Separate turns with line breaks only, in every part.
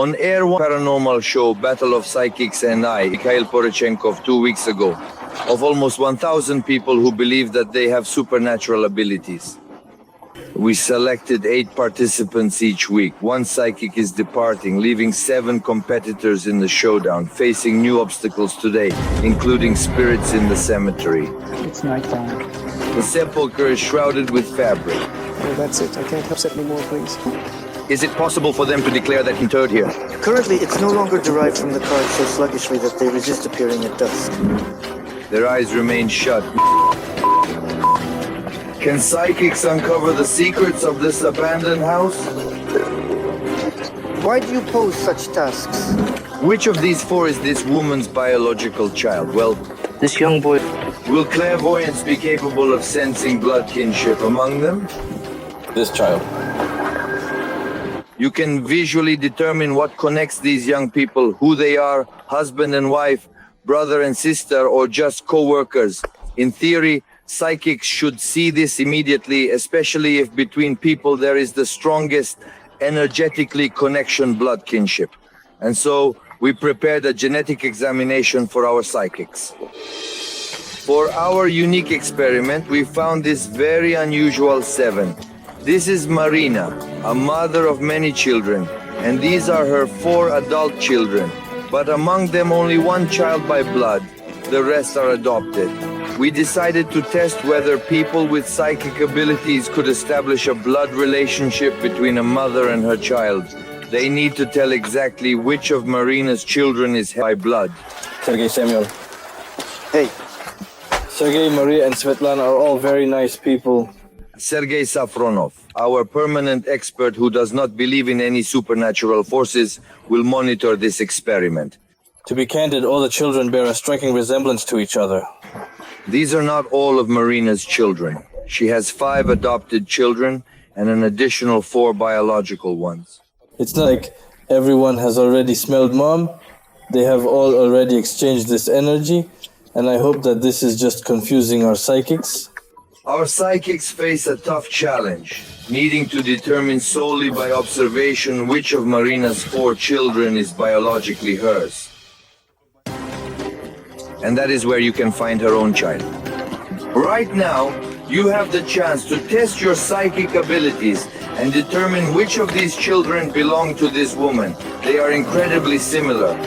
On air one paranormal show, Battle of Psychics and I, Mikhail Porochenkov, 2 weeks ago, of almost 1,000 people who believe that they have supernatural abilities. We selected 8 participants each week. 1 psychic is departing, leaving 7 competitors in the showdown, facing new obstacles today, including spirits in the cemetery.
It's nighttime.
The sepulchre is shrouded with fabric.
Oh, that's it. I can't upset me more, please.
Is it possible for them to declare that interred here?
Currently, it's no longer derived from the cards so sluggishly that they resist appearing at dusk.
Their eyes remain shut. Can psychics uncover the secrets of this abandoned house?
Why do you pose such tasks?
Which of these 4 is this woman's biological child? Well,
This young boy...
will clairvoyance be capable of sensing blood kinship among them?
This child.
You can visually determine what connects these young people, who they are, husband and wife, brother and sister, or just co-workers. In theory, psychics should see this immediately, especially if between people there is the strongest energetically connection blood kinship. And so we prepared a genetic examination for our psychics. For our unique experiment, we found this very unusual 7. This is Marina, a mother of many children, and these are her 4 adult children, but among them only 1 child by blood, the rest are adopted. We decided to test whether people with psychic abilities could establish a blood relationship between a mother and her child. They need to tell exactly which of Marina's children is by blood.
Sergei Samuel.
Hey,
Sergei, Maria, and Svetlana are all very nice people.
Sergei Safronov, our permanent expert who does not believe in any supernatural forces, will monitor this experiment.
To be candid, all the children bear a striking resemblance to each other.
These are not all of Marina's children. She has 5 adopted children and an additional 4 biological ones.
It's not like everyone has already smelled mom. They have all already exchanged this energy, and I hope that this is just confusing our psychics.
Our psychics face a tough challenge, needing to determine solely by observation which of Marina's 4 children is biologically hers. And that is where you can find her own child. Right now, you have the chance to test your psychic abilities and determine which of these children belong to this woman. They are incredibly similar.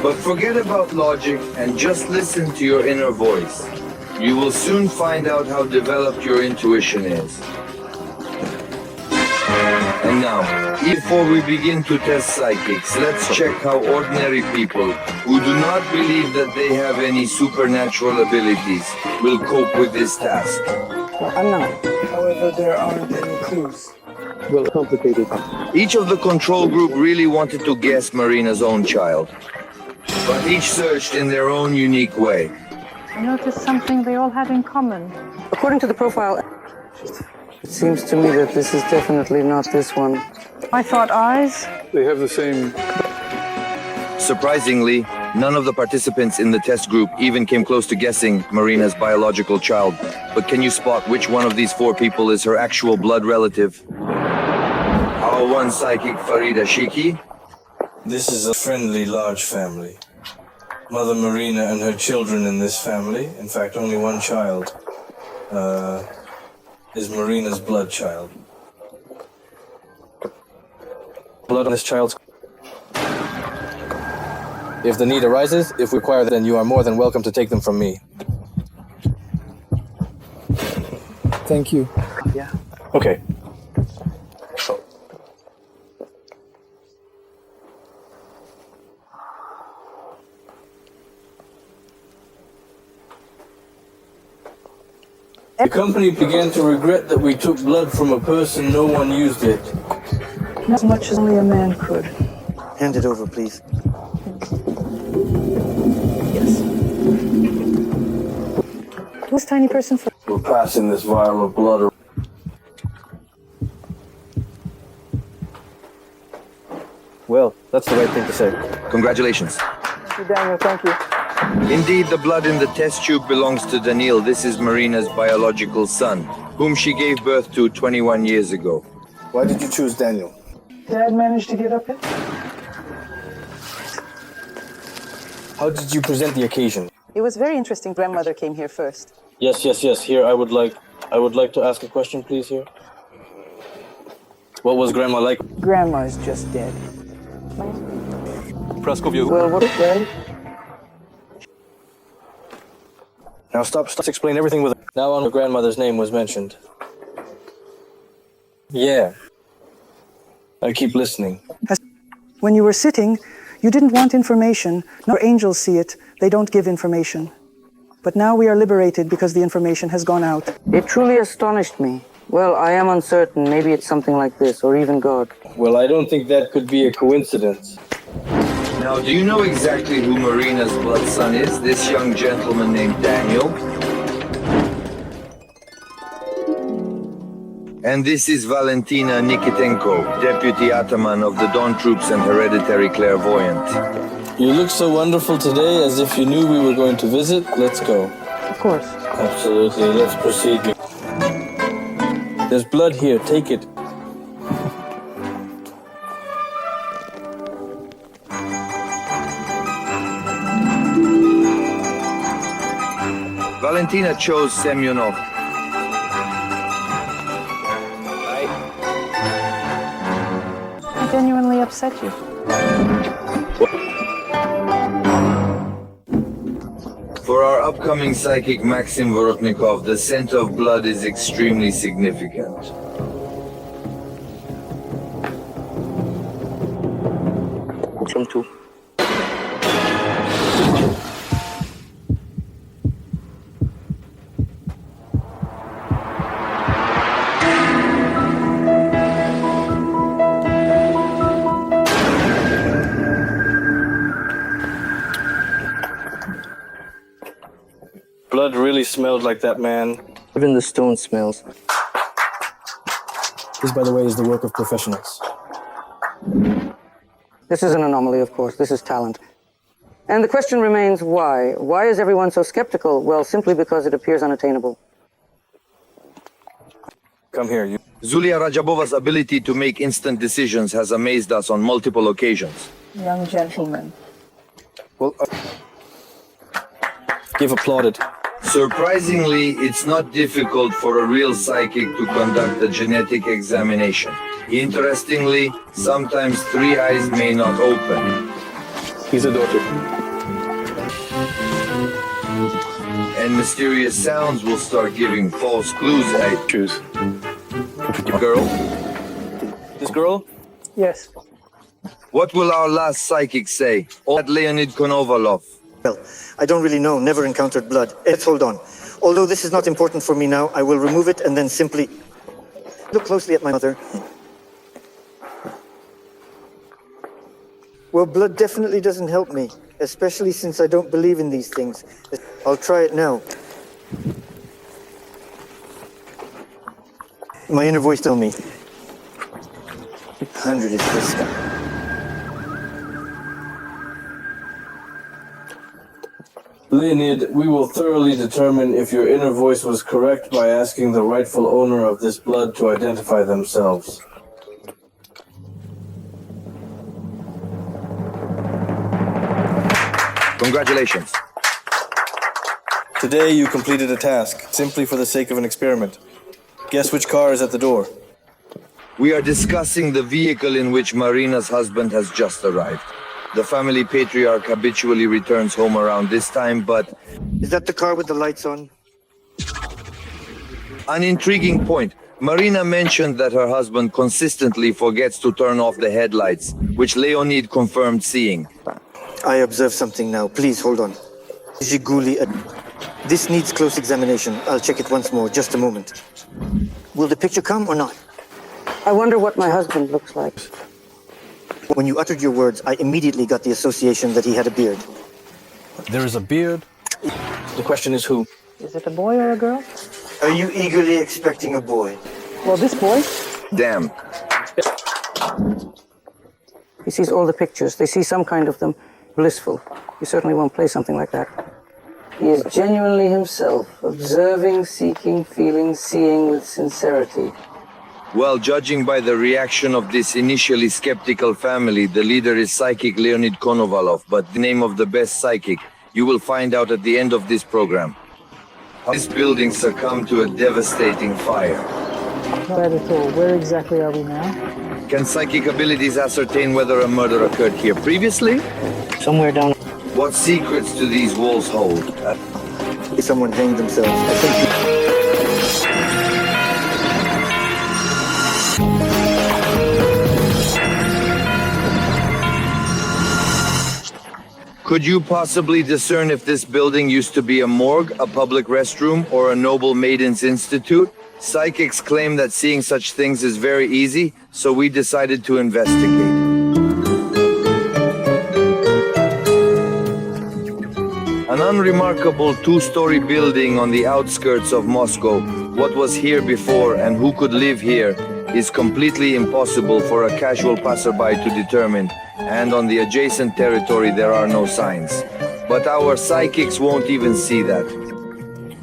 But forget about logic and just listen to your inner voice. You will soon find out how developed your intuition is. And now, before we begin to test psychics, let's check how ordinary people who do not believe that they have any supernatural abilities will cope with this task.
Well, I'm not. However, there aren't any clues. Well, complicated.
Each of the control group really wanted to guess Marina's own child, but each searched in their own unique way.
I noticed something they all had in common.
According to the profile, it seems to me that this is definitely not this one.
I thought eyes.
They have the same...
Surprisingly, none of the participants in the test group even came close to guessing Marina's biological child. But can you spot which one of these 4 people is her actual blood relative? Our one psychic, Farida Shiki.
This is a friendly, large family. Mother Marina and her children in this family, in fact only 1 child, is Marina's blood child. Blood on this child's... If the need arises, if required, then you are more than welcome to take them from me.
Thank you.
yeah.
Okay. The company began to regret that we took blood from a person, no one used it.
Not as much as only a man could.
Hand it over, please.
Yes. Who's tiny person for?
We're passing this vial of blood around. Well, that's the right thing to say.
Congratulations.
Thank you, Daniel. Thank you.
Indeed, the blood in the test tube belongs to Daniil. This is Marina's biological son, whom she gave birth to 21 years ago.
Why did you choose Daniel?
Dad manage to get up here?
How did you present the occasion?
It was very interesting. Grandmother came here first.
Yes. Here, I would like to ask a question, please. Here. What was Grandma like?
Grandma's just dead.
Well, what then?
Now stop. Explain everything with. Now on, her grandmother's name was mentioned. Yeah. I keep listening.
When you were sitting, you didn't want information. Nor angels see it. They don't give information. But now we are liberated because the information has gone out.
It truly astonished me. Well, I am uncertain. Maybe it's something like this, or even God.
Well, I don't think that could be a coincidence.
Now, do you know exactly who Marina's blood son is? This young gentleman named Daniel? And this is Valentina Nikitenko, deputy ataman of the Don troops and hereditary clairvoyant.
You look so wonderful today, as if you knew we were going to visit. Let's go.
Of course.
Absolutely. Let's proceed. There's blood here. Take it.
Valentina chose Semyonov.
I genuinely upset you.
For our upcoming psychic Maxim Vorotnikov, the scent of blood is extremely significant.
From two.
Blood really smelled like that, man.
Even the stone smells.
This, by the way, is the work of professionals.
This is an anomaly, of course. This is talent. And the question remains, why? Why is everyone so skeptical? Well, simply because it appears unattainable.
Come here, you.
Zulia Rajabova's ability to make instant decisions has amazed us on multiple occasions.
Young gentleman.
Well, give applauded.
Surprisingly, it's not difficult for a real psychic to conduct a genetic examination. Interestingly, sometimes three eyes may not open.
He's a daughter.
And mysterious sounds will start giving false clues. I
Choose.
girl,
This girl?
Yes.
what will our last psychic say? Or Leonid Konovalov?
Well, I don't really know. Never encountered blood. Let's hold on. Although this is not important for me now, I will remove it and then simply look closely at my mother. Well, blood definitely doesn't help me, especially since I don't believe in these things. I'll try it now. My inner voice told me. 100 is this guy.
Leonid, we will thoroughly determine if your inner voice was correct by asking the rightful owner of this blood to identify themselves.
Congratulations.
Today you completed a task, simply for the sake of an experiment. Guess which car is at the door?
We are discussing the vehicle in which Marina's husband has just arrived. The family patriarch habitually returns home around this time, but
Is that the car with the lights on?
an intriguing point. Marina mentioned that her husband consistently forgets to turn off the headlights, which Leonid confirmed seeing.
I observe something now. Please hold on. Zhiguli. This needs close examination. I'll check it once more. Just a moment. Will the picture come or not?
I wonder what my husband looks like.
When you uttered your words, I immediately got the association that he had a beard.
There is a beard. The question is who?
Is it a boy or a girl?
Are you eagerly expecting a boy?
Well, this boy.
Damn.
He sees all the pictures. They see some kind of them blissful. You certainly won't play something like that. He is genuinely himself, observing, seeking, feeling, seeing with sincerity.
Well, judging by the reaction of this initially skeptical family, the leader is psychic Leonid Konovalov, but the name of the best psychic you will find out at the end of this program. This building succumbed to a devastating fire.
Not bad at all. Where exactly are we now?
Can psychic abilities ascertain whether a murder occurred here previously?
Somewhere down.
What secrets do these walls hold?
Someone hanged themselves. I think.
Could you possibly discern if this building used to be a morgue, a public restroom, or a noble maiden's institute? Psychics claim that seeing such things is very easy, so we decided to investigate. An unremarkable two-story building on the outskirts of Moscow, what was here before and who could live here, is completely impossible for a casual passerby to determine, and on the adjacent territory there are no signs. But our psychics won't even see that.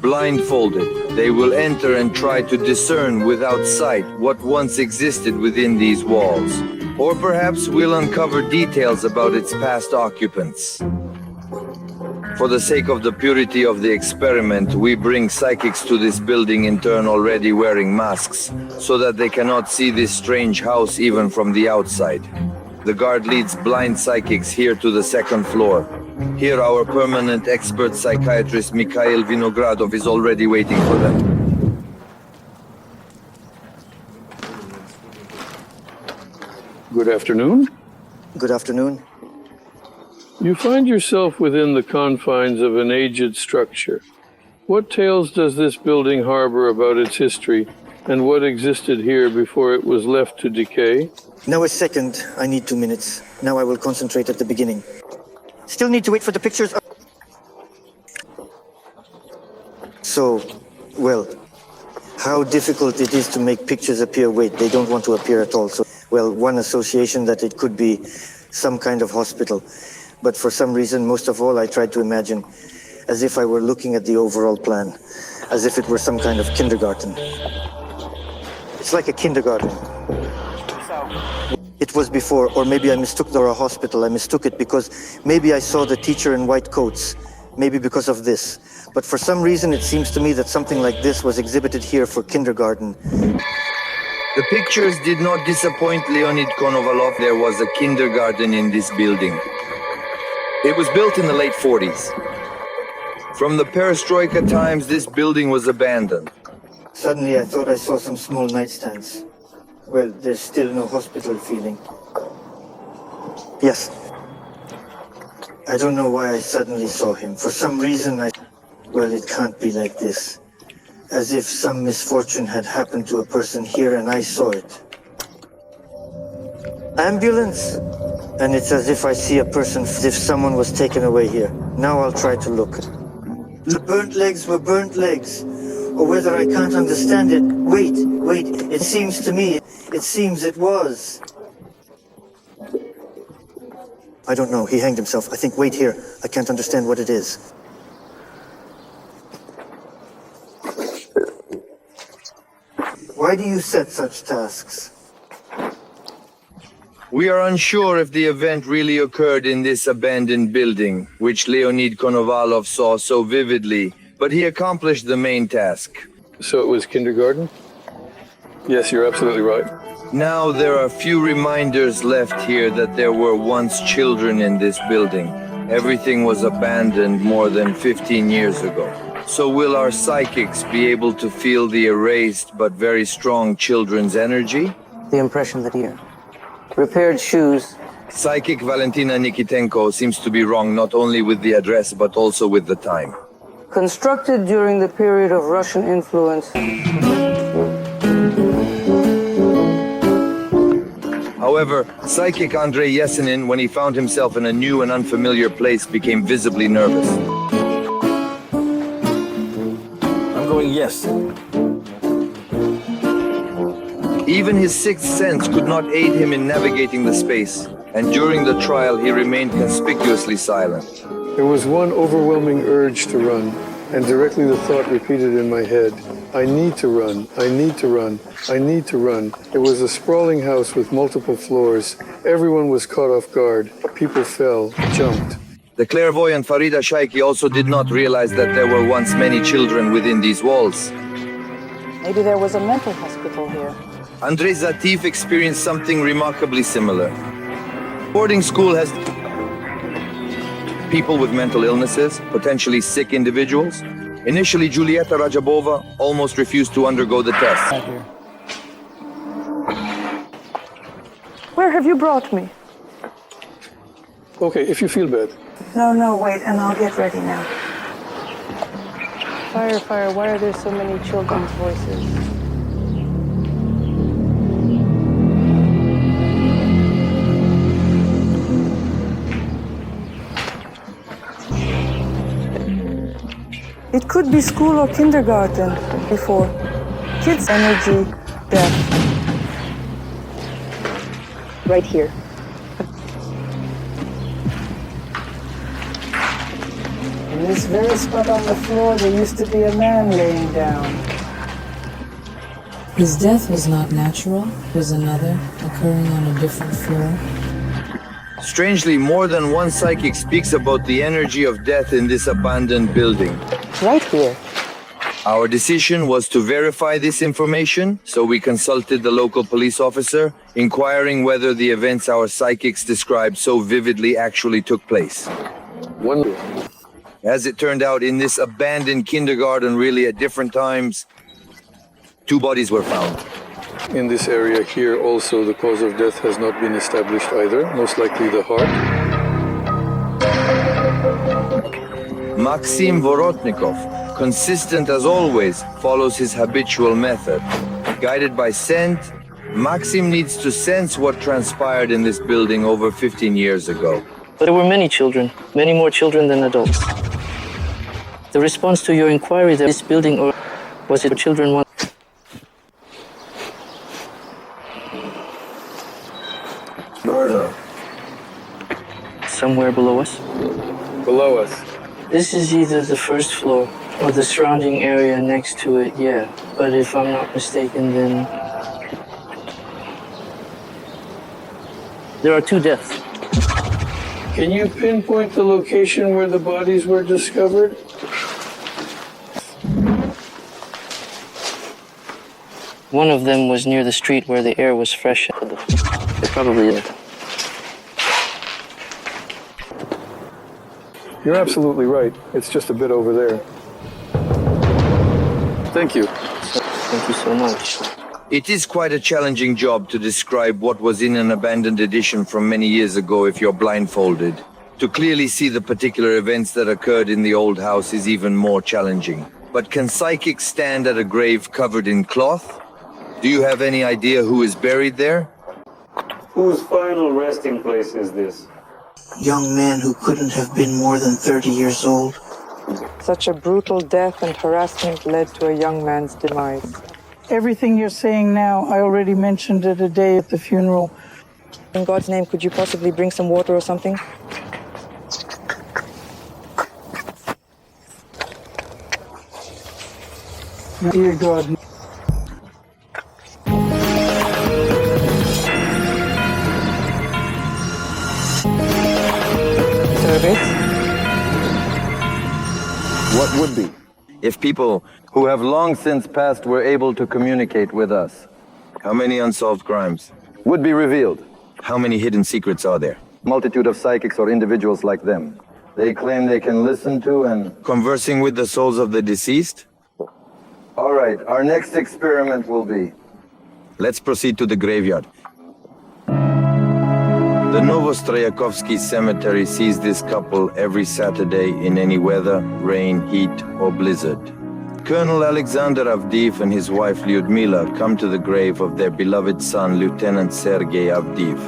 Blindfolded, they will enter and try to discern without sight what once existed within these walls. Or perhaps we'll uncover details about its past occupants. For the sake of the purity of the experiment, we bring psychics to this building in turn already wearing masks, so that they cannot see this strange house even from the outside. The guard leads blind psychics here to the second floor. Here our permanent expert psychiatrist Mikhail Vinogradov is already waiting for them.
Good afternoon.
Good afternoon.
You find yourself within the confines of an aged structure. What tales does this building harbor about its history, and what existed here before it was left to decay?
Now a second. I need 2 minutes. Now I will concentrate at the beginning. Still need to wait for the pictures. So, well, how difficult it is to make pictures appear. Wait, they don't want to appear at all. So, well, one association that it could be some kind of hospital. But for some reason, most of all, I tried to imagine as if I were looking at the overall plan, as if it were some kind of kindergarten. It's like a kindergarten. It was before, or maybe I mistook the hospital. I mistook it because maybe I saw the teacher in white coats, maybe because of this. But for some reason, it seems to me that something like this was exhibited here for kindergarten.
The pictures did not disappoint Leonid Konovalov. There was a kindergarten in this building. It was built in the late 40s. From the perestroika times, this building was abandoned.
Suddenly, I thought I saw some small nightstands. Well, there's still no hospital feeling. Yes. I don't know why I suddenly saw him. For some reason, well, it can't be like this. As if some misfortune had happened to a person here and I saw it. Ambulance! And it's as if I see a person, as if someone was taken away here. Now I'll try to look. The burnt legs were burnt legs. Or whether I can't understand it. Wait, it seems to me, it seems it was. I don't know, he hanged himself. I think, wait here, I can't understand what it is. Why do you set such tasks?
We are unsure if the event really occurred in this abandoned building, which Leonid Konovalov saw so vividly, but he accomplished the main task.
So it was kindergarten? Yes, you're absolutely right.
Now there are few reminders left here that there were once children in this building. Everything was abandoned more than 15 years ago. So will our psychics be able to feel the erased but very strong children's energy?
The impression that here. Repaired shoes.
Psychic Valentina Nikitenko seems to be wrong not only with the address but also with the time.
Constructed during the period of Russian influence.
However, psychic Andrei Yesenin, when he found himself in a new and unfamiliar place, became visibly nervous.
I'm going yes.
Even his sixth sense could not aid him in navigating the space, and during the trial he remained conspicuously silent.
There was one overwhelming urge to run. and directly the thought repeated in my head, I need to run, I need to run, I need to run. It was a sprawling house with multiple floors. Everyone was caught off guard. People fell, jumped.
The clairvoyant Farida Shaiki also did not realize that there were once many children within these walls.
Maybe there was a mental hospital here.
Andrei Zatif experienced something remarkably similar. Boarding school has people with mental illnesses, potentially sick individuals. Initially, Julieta Rajabova almost refused to undergo the test.
Where have you brought me?
Okay, if you feel bad.
No, wait, and I'll get ready now.
Fire, why are there so many children's voices?
It could be school or kindergarten before. Kids' energy, death.
Right here. In this very spot on the floor, there used to be a man laying down.
His death was not natural, it was another, occurring on a different floor.
Strangely, more than one psychic speaks about the energy of death in this abandoned building.
Right here.
Our decision was to verify this information, so we consulted the local police officer, inquiring whether the events our psychics described so vividly actually took place.
One.
As it turned out, in this abandoned kindergarten, really at different times, 2 bodies were found.
In this area here also, the cause of death has not been established either, most likely the heart.
Maxim Vorotnikov, consistent as always, follows his habitual method. Guided by scent, Maxim needs to sense what transpired in this building over 15 years ago.
But there were many children, many more children than adults. The response to your inquiry that this building, or was it children one?
Murder.
Somewhere below us?
Below us.
This is either the first floor or the surrounding area next to it, yeah. But if I'm not mistaken, then there are 2 deaths.
Can you pinpoint the location where the bodies were discovered?
One of them was near the street where the air was fresh. They probably did.
You're absolutely right. It's just a bit over there. Thank you.
Thank you so much.
It is quite a challenging job to describe what was in an abandoned edition from many years ago if you're blindfolded. To clearly see the particular events that occurred in the old house is even more challenging. But can psychics stand at a grave covered in cloth? Do you have any idea who is buried there?
Whose final resting place is this?
Young man who couldn't have been more than 30 years old.
Such a brutal death and harassment led to a young man's demise.
Everything you're saying now, I already mentioned it a day at the funeral.
In God's name, could you possibly bring some water or something?
Dear God.
What would be? If people who have long since passed were able to communicate with us. How many unsolved crimes? Would be revealed. How many hidden secrets are there? Multitude of psychics or individuals like them. They claim they can listen to and... Conversing with the souls of the deceased? All right, our next experiment will be... Let's proceed to the graveyard. The Novostrayakovsky Cemetery sees this couple every Saturday in any weather, rain, heat, or blizzard. Colonel Alexander Avdiv and his wife Lyudmila come to the grave of their beloved son, Lieutenant Sergei Avdiv.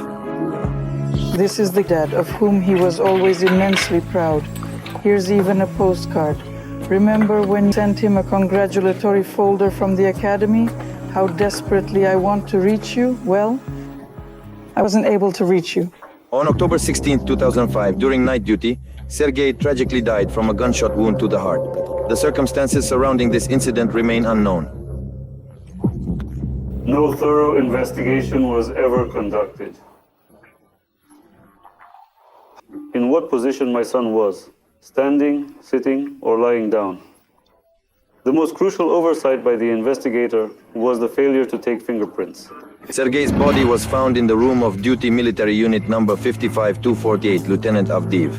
This is the dad of whom he was always immensely proud. Here's even a postcard. Remember when you sent him a congratulatory folder from the academy? How desperately I want to reach you? Well, I wasn't able to reach you.
On October 16, 2005, during night duty, Sergei tragically died from a gunshot wound to the heart. The circumstances surrounding this incident remain unknown.
No thorough investigation was ever conducted. In what position my son was, standing, sitting, or lying down. The most crucial oversight by the investigator was the failure to take fingerprints.
Sergei's body was found in the room of duty military unit number 55248, Lieutenant Avdiv.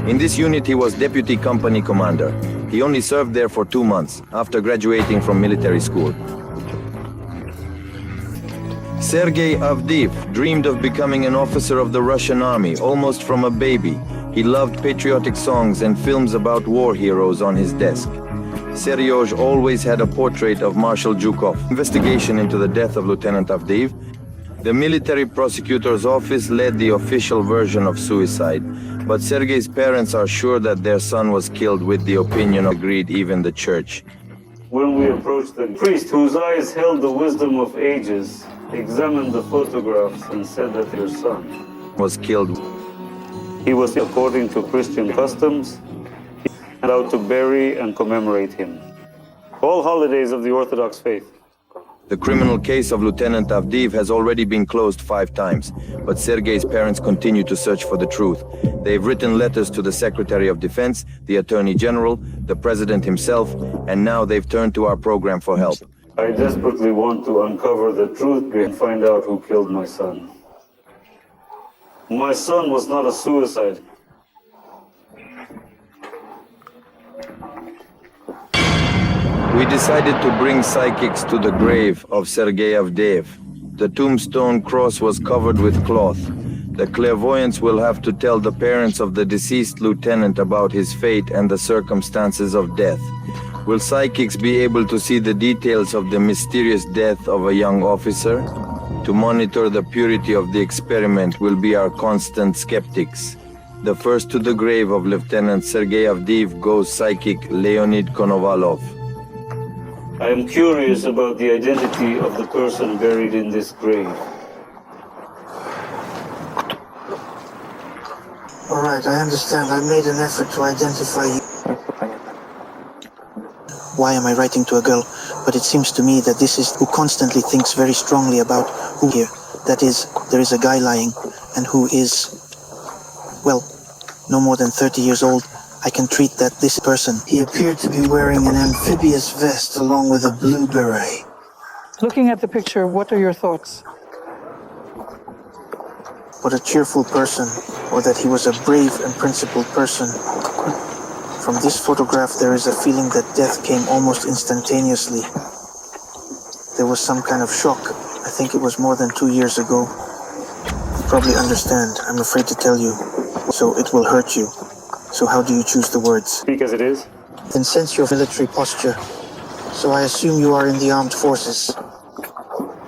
In this unit, he was deputy company commander. He only served there for 2 months after graduating from military school. Sergei Avdiv dreamed of becoming an officer of the Russian army almost from a baby. He loved patriotic songs and films about war heroes on his desk. Seryozh always had a portrait of Marshal Zhukov. Investigation into the death of Lieutenant Avdiv. The military prosecutor's office led the official version of suicide, but Sergei's parents are sure that their son was killed with the opinion agreed even the church.
When we approached the priest, whose eyes held the wisdom of ages, examined the photographs and said that your son
Was killed.
he was, according to Christian customs, allowed to bury and commemorate him. All holidays of the Orthodox faith.
The criminal case of Lieutenant Avdiv has already been closed 5 times, but Sergei's parents continue to search for the truth. They've written letters to the Secretary of Defense, the Attorney General, the President himself, and now they've turned to our program for help.
I desperately want to uncover the truth and find out who killed my son. My son was not a suicide.
We decided to bring psychics to the grave of Sergei Avdiv. The tombstone cross was covered with cloth. The clairvoyants will have to tell the parents of the deceased lieutenant about his fate and the circumstances of death. Will psychics be able to see the details of the mysterious death of a young officer? To monitor the purity of the experiment will be our constant skeptics. The first to the grave of Lieutenant Sergei Avdiv goes psychic Leonid Konovalov.
I am curious about the identity of the person buried in this grave.
All right, I understand. I made an effort to identify you. Why am I writing to a girl? But it seems to me that this is who constantly thinks very strongly about who here. That is, there is a guy lying, and who is, well, no more than 30 years old. I can treat that this person. He appeared to be wearing an amphibious vest along with a blue beret.
Looking at the picture, what are your thoughts?
What a cheerful person, or that he was a brave and principled person. From this photograph, there is a feeling that death came almost instantaneously. There was some kind of shock. I think it was more than 2 years ago. You probably understand. I'm afraid to tell you. So it will hurt you. So how do you choose the words?
Speak as it is.
Then sense your military posture. So I assume you are in the armed forces.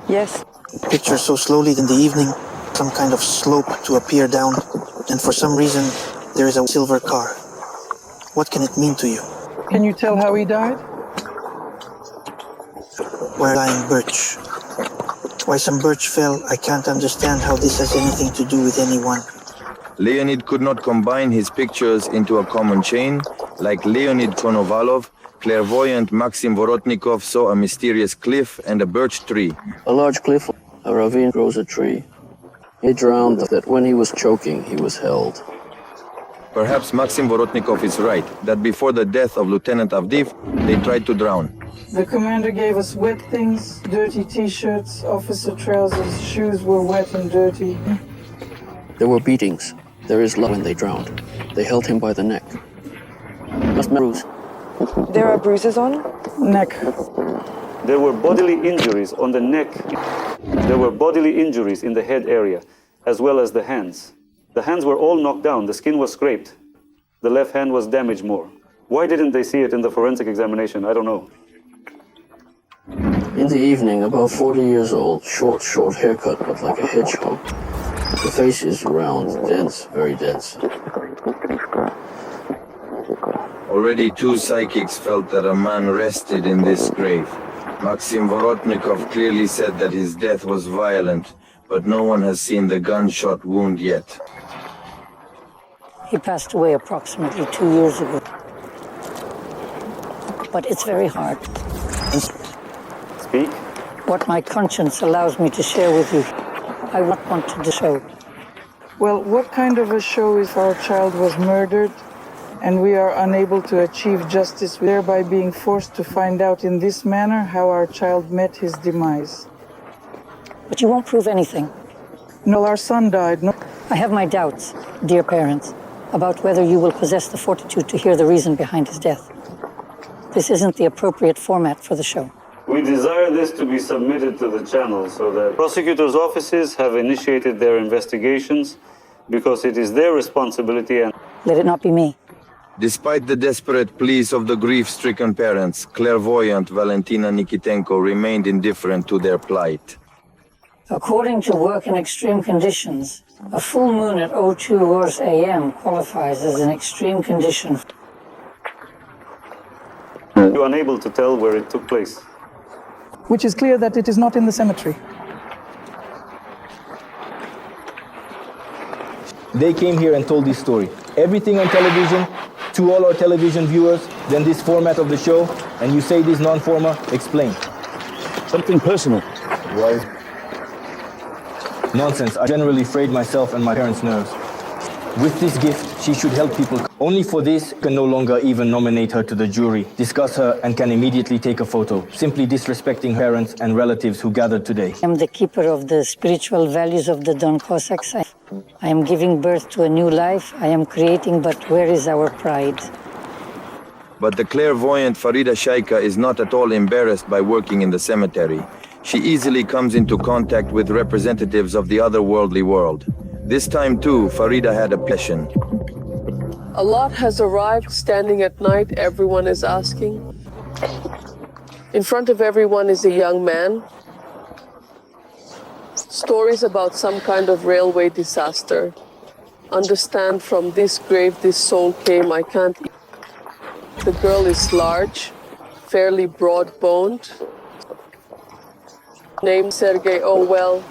Yes.
Picture so slowly in the evening, some kind of slope to appear down, and for some reason, there is a silver car. What can it mean to you?
Can you tell how he died?
Where lying birch. Why some birch fell, I can't understand how this has anything to do with anyone.
Leonid could not combine his pictures into a common chain. Like Leonid Konovalov, clairvoyant Maxim Vorotnikov saw a mysterious cliff and a birch tree.
A large cliff, a ravine grows a tree. He drowned that when he was choking, he was held.
Perhaps Maxim Vorotnikov is right, that before the death of Lieutenant Avdiv, they tried to drown.
The commander gave us wet things, dirty t-shirts, officer trousers, shoes were wet and dirty.
There were beatings. There is blood when they drowned. They held him by the neck. Must bruise.
There are bruises on?
Neck.
There were bodily injuries on the neck. There were bodily injuries in the head area, as well as the hands. The hands were all knocked down. The skin was scraped. The left hand was damaged more. Why didn't they see it in the forensic examination? I don't know.
In the evening, about 40 years old, short haircut, but like a hedgehog. The face is round, dense, very dense.
Already 2 psychics felt that a man rested in this grave. Maxim Vorotnikov clearly said that his death was violent, but no one has seen the gunshot wound yet.
He passed away approximately 2 years ago. But it's very hard.
Speak.
What my conscience allows me to share with you, I won't want to show.
Well, what kind of a show if our child was murdered and we are unable to achieve justice, thereby being forced to find out in this manner how our child met his demise?
But you won't prove anything.
No, our son died. No.
I have my doubts, dear parents, about whether you will possess the fortitude to hear the reason behind his death. This isn't the appropriate format for the show.
We desire this to be submitted to the channel so that prosecutors' offices have initiated their investigations because it is their responsibility and
let it not be me.
Despite the desperate pleas of the grief-stricken parents, clairvoyant Valentina Nikitenko remained indifferent to their plight.
According to work in extreme conditions, a full moon at 02 hours a.m. qualifies as an extreme condition.
you're unable to tell where it took place.
Which is clear that it is not in the cemetery.
They came here and told this story. Everything on television, to all our television viewers, then this format of the show, and you say this non-forma, explain.
Something personal.
Why? Nonsense. I generally frayed myself and my parents' nerves. With this gift, she should help people. Only for this, can no longer even nominate her to the jury, discuss her, and can immediately take a photo, simply disrespecting parents and relatives who gathered today.
I am the keeper of the spiritual values of the Don Cossacks. I am giving birth to a new life. I am creating, but where is our pride?
But the clairvoyant Farida Shaika is not at all embarrassed by working in the cemetery. She easily comes into contact with representatives of the otherworldly world. This time too, Farida had a passion.
A lot has arrived, standing at night, everyone is asking. In front of everyone is a young man. Stories about some kind of railway disaster. Understand from this grave this soul came, I can't. The girl is large, fairly broad-boned. Named Sergei, oh well,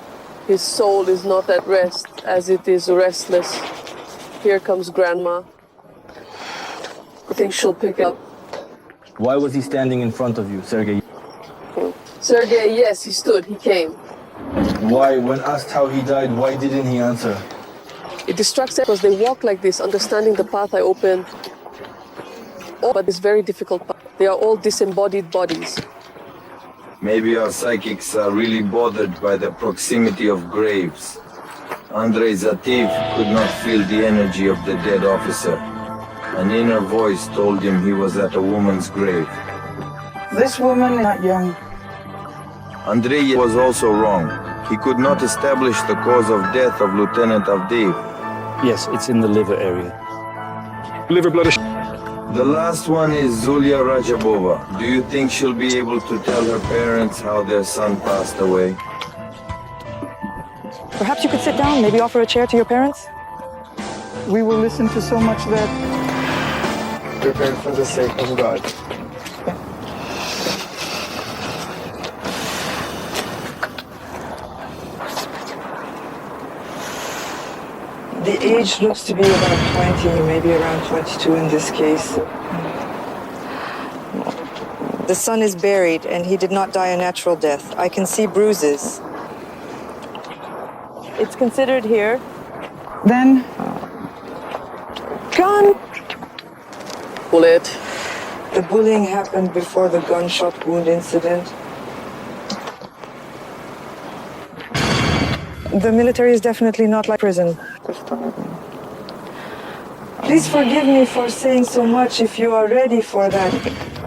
his soul is not at rest, as it is restless. Here comes Grandma. I think she'll pick up.
Why was he standing in front of you, Sergei?
Sergei, yes, he stood, he came.
Why, when asked how he died, why didn't he answer?
It distracts them because they walk like this, understanding the path I opened. Oh, but it's very difficult path. They are all disembodied bodies.
Maybe our psychics are really bothered by the proximity of graves. Andrei Zativ could not feel the energy of the dead officer. An inner voice told him he was at a woman's grave.
This woman is not young.
Andrei was also wrong. He could not establish the cause of death of Lieutenant Avdeev.
Yes, it's in the liver area. Liver blood.
The last one is Zulia Rajabova. Do you think she'll be able to tell her parents how their son passed away?
Perhaps you could sit down, maybe offer a chair to your parents?
We will listen to so much that...
Prepare for the sake of God.
The age looks to be about 20, maybe around 22 in this case. The son is buried and he did not die a natural death. I can see bruises. It's considered here.
Then...
Gun!
Bullet.
The bullying happened before the gunshot wound incident. The military is definitely not like prison. Please forgive me for saying so much if you are ready for that.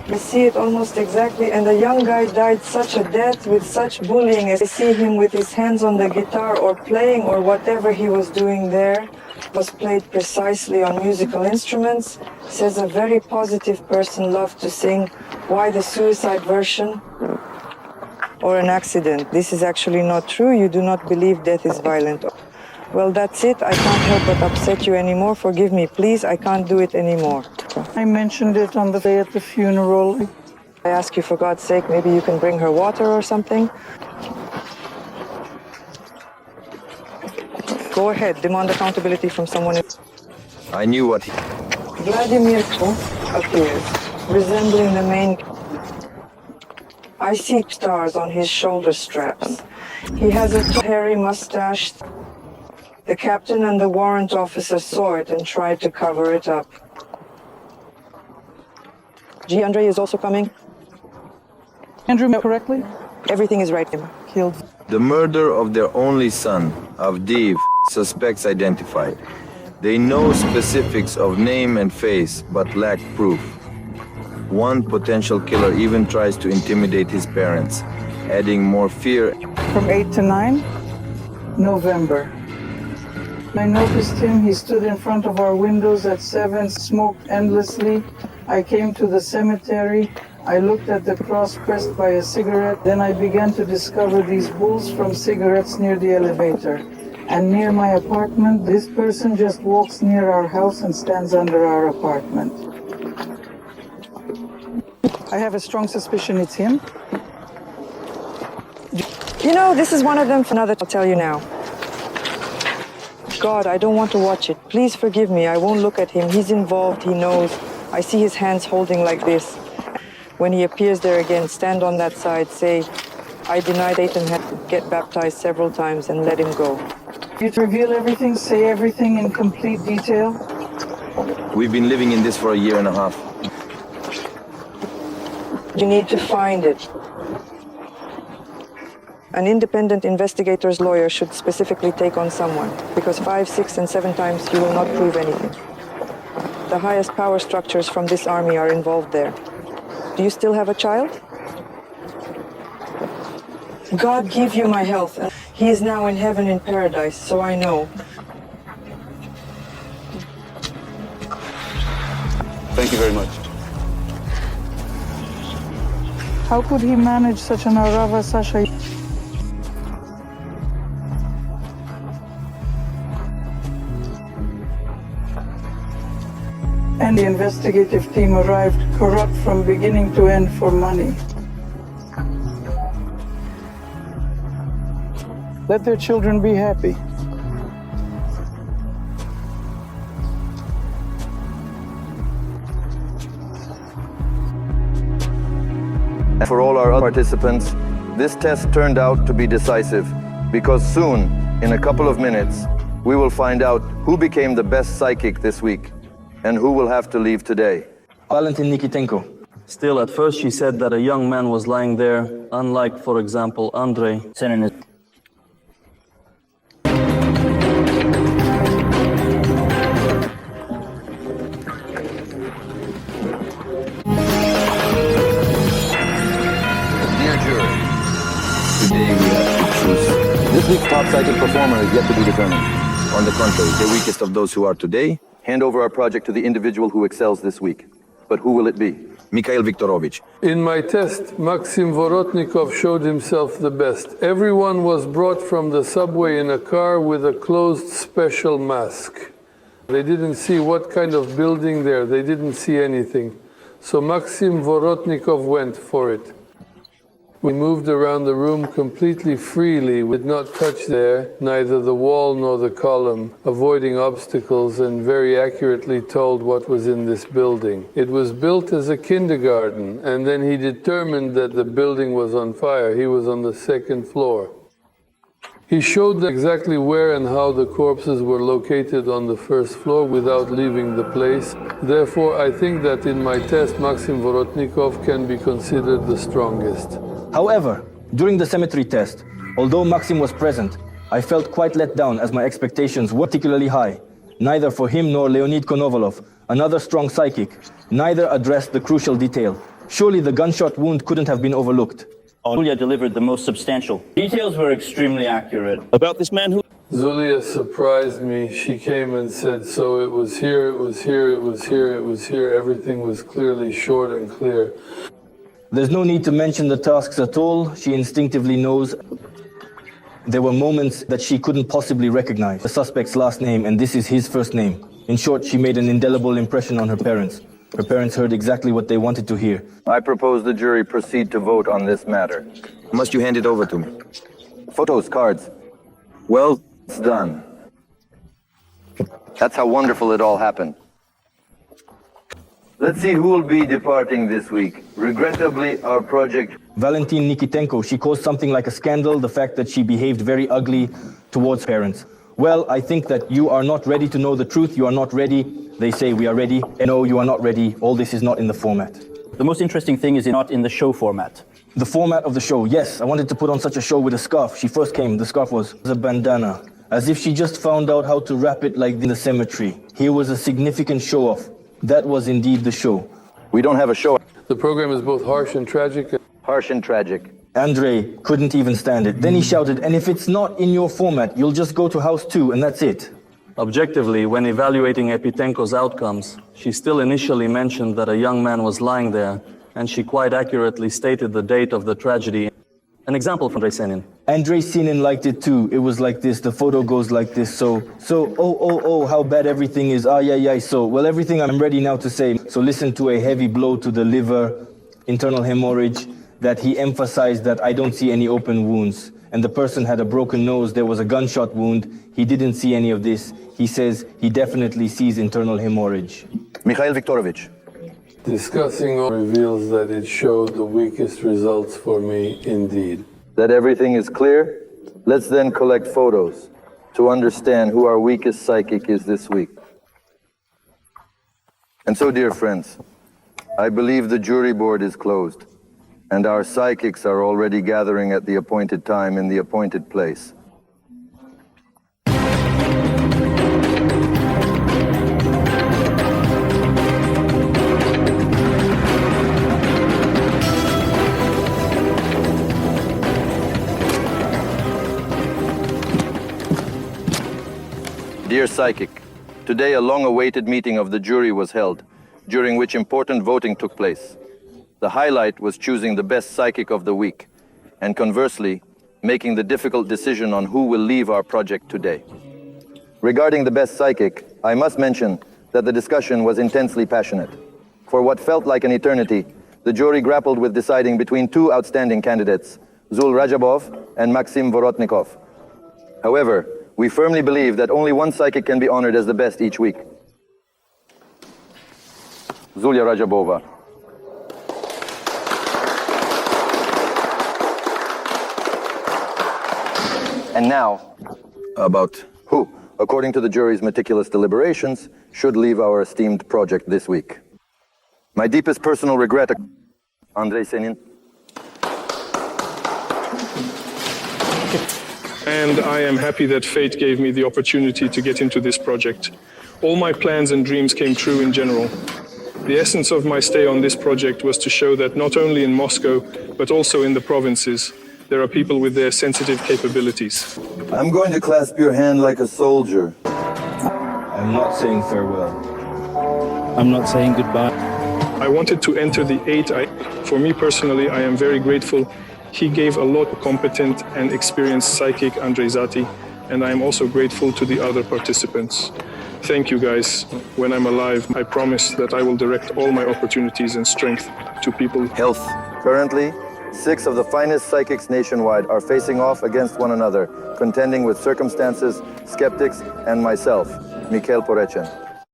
You see it almost exactly, and a young guy died such a death with such bullying as I see him with his hands on the guitar or playing or whatever he was doing there. Was played precisely on musical instruments. Says a very positive person loved to sing. Why the suicide version? Or an accident. This is actually not true. You do not believe death is violent. Well, that's it. I can't help but upset you anymore. Forgive me, please. I can't do it anymore.
I mentioned it on the day at the funeral.
I ask you for God's sake, maybe you can bring her water or something? Go ahead. Demand accountability from someone else.
I knew what he...
Vladimir appears, resembling the main. I see stars on his shoulder straps. He has a hairy mustache. The captain and the warrant officer saw it and tried to cover it up.
G. Andre is also coming.
Andrew, correctly?
Everything is right.
Killed.
The murder of their only son, Avdiv, suspects identified. They know specifics of name and face, but lack proof. One potential killer even tries to intimidate his parents, adding more fear.
From 8 to 9, November. I noticed him. He stood in front of our windows at 7, smoked endlessly. I came to the cemetery. I looked at the cross pressed by a cigarette. Then I began to discover these bulls from cigarettes near the elevator. And near my apartment, this person just walks near our house and stands under our apartment. I have a strong suspicion it's him.
You know, this is one of them for another, I'll tell you now. God, I don't want to watch it. Please forgive me. I won't look at him. He's involved. He knows. I see his hands holding like this. When he appears there again, stand on that side, say, I denied Ethan had to get baptized several times, and let him go.
You reveal everything, say everything in complete detail?
We've been living in this for a year and a half.
You need to find it. An independent investigator's lawyer should specifically take on someone, because 5, 6, and 7 times you will not prove anything. The highest power structures from this army are involved there. Do you still have a child? God give you my health. He is now in heaven in paradise, so I know.
Thank you very much.
How could he manage such an Arava Sasha? And the investigative team arrived corrupt from beginning to end for money. Let their children be happy.
And for all our other participants, this test turned out to be decisive, because soon, in a couple of minutes, we will find out who became the best psychic this week and who will have to leave today.
Valentin Nikitenko.
Still, at first she said that a young man was lying there, unlike, for example, Andrei.
Today we have to choose. This week's top psychic performer is yet to be determined. On the contrary, the weakest of those who are today hand over our project to the individual who excels this week. But who will it be? Mikhail Viktorovich.
In my test, Maxim Vorotnikov showed himself the best. Everyone was brought from the subway in a car with a closed special mask. They didn't see what kind of building there. They didn't see anything. So Maxim Vorotnikov went for it. We moved around the room completely freely, we did not touch there, neither the wall nor the column, avoiding obstacles, and very accurately told what was in this building. It was built as a kindergarten, and then he determined that the building was on fire. He was on the 2nd floor. He showed them exactly where and how the corpses were located on the 1st floor without leaving the place. Therefore, I think that in my test, Maxim Vorotnikov can be considered the strongest.
However, during the cemetery test, although Maxim was present, I felt quite let down as my expectations were particularly high. Neither for him nor Leonid Konovalov, another strong psychic, neither addressed the crucial detail. Surely the gunshot wound couldn't have been overlooked.
Zulia delivered the most substantial. Details were extremely accurate. About this man who...
Zulia surprised me. She came and said, so it was here, it was here, it was here, it was here. Everything was clearly short and clear.
There's no need to mention the tasks at all. She instinctively knows. There were moments that she couldn't possibly recognize the suspect's last name, and this is his first name. In short, she made an indelible impression on her parents. Her parents heard exactly what they wanted to hear.
I propose the jury proceed to vote on this matter. Must you hand it over to me? Photos, cards. Well, it's done. That's how wonderful it all happened. Let's see who will be departing this week. Regrettably, our project...
Valentin Nikitenko, she caused something like a scandal, the fact that she behaved very ugly towards parents. Well, I think that you are not ready to know the truth. You are not ready. They say we are ready. No, you are not ready. All this is not in the format.
The most interesting thing is not in the show format.
The format of the show, yes. I wanted to put on such a show with a scarf. She first came, the scarf was a bandana. As if she just found out how to wrap it like in the cemetery. Here was a significant show-off. That was indeed the show.
We don't have a show.
The program is both harsh and tragic.
Harsh and tragic.
Andre couldn't even stand it. Then he shouted, and if it's not in your format, you'll just go to house 2 and that's it.
Objectively, when evaluating Epitenko's outcomes, she still initially mentioned that a young man was lying there, and she quite accurately stated the date of the tragedy. An example from Andrei Senin.
Andrei Senin liked it too. It was like this, the photo goes like this, oh, how bad everything is, well, everything I'm ready now to say. So listen to a heavy blow to the liver, internal hemorrhage, that he emphasized that I don't see any open wounds. And the person had a broken nose, there was a gunshot wound, he didn't see any of this. He says he definitely sees internal hemorrhage.
Mikhail Viktorovich.
Discussing reveals that it showed the weakest results for me indeed.
That everything is clear? Let's then collect photos to understand who our weakest psychic is this week. And so, dear friends, I believe the jury board is closed, and our psychics are already gathering at the appointed time in the appointed place. Dear Psychic, today a long-awaited meeting of the jury was held, during which important voting took place. The highlight was choosing the best psychic of the week, and conversely, making the difficult decision on who will leave our project today. Regarding the best psychic, I must mention that the discussion was intensely passionate. For what felt like an eternity, the jury grappled with deciding between two outstanding candidates, Zul Rajabov and Maxim Vorotnikov. However, we firmly believe that only one psychic can be honored as the best each week. Zulia Rajabova. And now, about who, according to the jury's meticulous deliberations, should leave our esteemed project this week. My deepest personal regret, Andrei Senin.
And I am happy that fate gave me the opportunity to get into this project. All my plans and dreams came true in general. The essence of my stay on this project was to show that not only in Moscow, but also in the provinces, there are people with their sensitive capabilities.
I'm going to clasp your hand like a soldier.
I'm not saying farewell.
I'm not saying goodbye.
I wanted to enter the 8. For me personally, I am very grateful. He gave a lot of competent and experienced psychic Andrei Zati, and I am also grateful to the other participants. Thank you guys. When I'm alive, I promise that I will direct all my opportunities and strength to people.
Health. Currently, 6 of the finest psychics nationwide are facing off against one another, contending with circumstances, skeptics, and myself, Mikhail Porechin.